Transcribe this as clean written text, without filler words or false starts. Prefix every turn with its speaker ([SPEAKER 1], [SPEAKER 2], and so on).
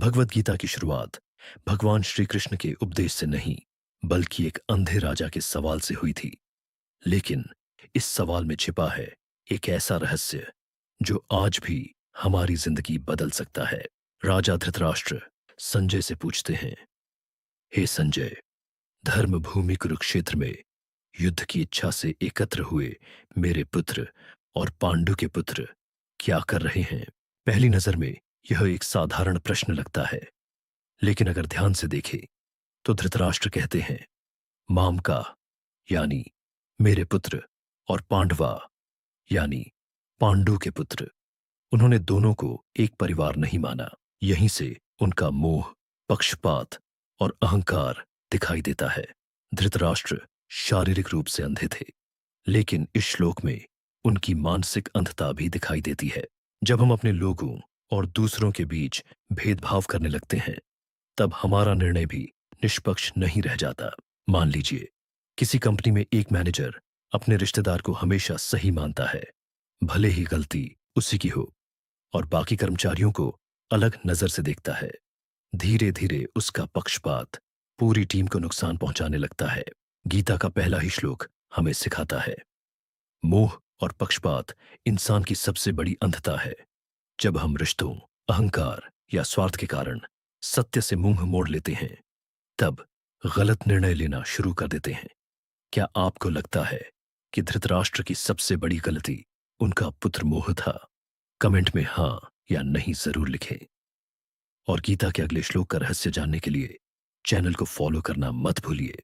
[SPEAKER 1] भगवत गीता की शुरुआत भगवान श्री कृष्ण के उपदेश से नहीं, बल्कि एक अंधे राजा के सवाल से हुई थी। लेकिन इस सवाल में छिपा है एक ऐसा रहस्य जो आज भी हमारी जिंदगी बदल सकता है। राजा धृतराष्ट्र संजय से पूछते हैं, हे संजय, धर्म भूमि कुरुक्षेत्र में युद्ध की इच्छा से एकत्र हुए मेरे पुत्र और पांडु के पुत्र क्या कर रहे हैं? पहली नजर में यह एक साधारण प्रश्न लगता है, लेकिन अगर ध्यान से देखें तो धृतराष्ट्र कहते हैं, मामका यानी मेरे पुत्र और पांडवा यानी पांडु के पुत्र। उन्होंने दोनों को एक परिवार नहीं माना। यहीं से उनका मोह, पक्षपात और अहंकार दिखाई देता है। धृतराष्ट्र शारीरिक रूप से अंधे थे, लेकिन इस श्लोक में उनकी मानसिक अंधता भी दिखाई देती है। जब हम अपने लोगों और दूसरों के बीच भेदभाव करने लगते हैं, तब हमारा निर्णय भी निष्पक्ष नहीं रह जाता। मान लीजिए, किसी कंपनी में एक मैनेजर अपने रिश्तेदार को हमेशा सही मानता है, भले ही गलती उसी की हो, और बाकी कर्मचारियों को अलग नजर से देखता है। धीरे धीरे उसका पक्षपात पूरी टीम को नुकसान पहुंचाने लगता है। गीता का पहला ही श्लोक हमें सिखाता है, मोह और पक्षपात इंसान की सबसे बड़ी अंधता है। जब हम रिश्तों, अहंकार या स्वार्थ के कारण सत्य से मुंह मोड़ लेते हैं, तब गलत निर्णय लेना शुरू कर देते हैं। क्या आपको लगता है कि धृतराष्ट्र की सबसे बड़ी गलती उनका पुत्र मोह था? कमेंट में हाँ या नहीं जरूर लिखें। और गीता के अगले श्लोक का रहस्य जानने के लिए चैनल को फॉलो करना मत भूलिए।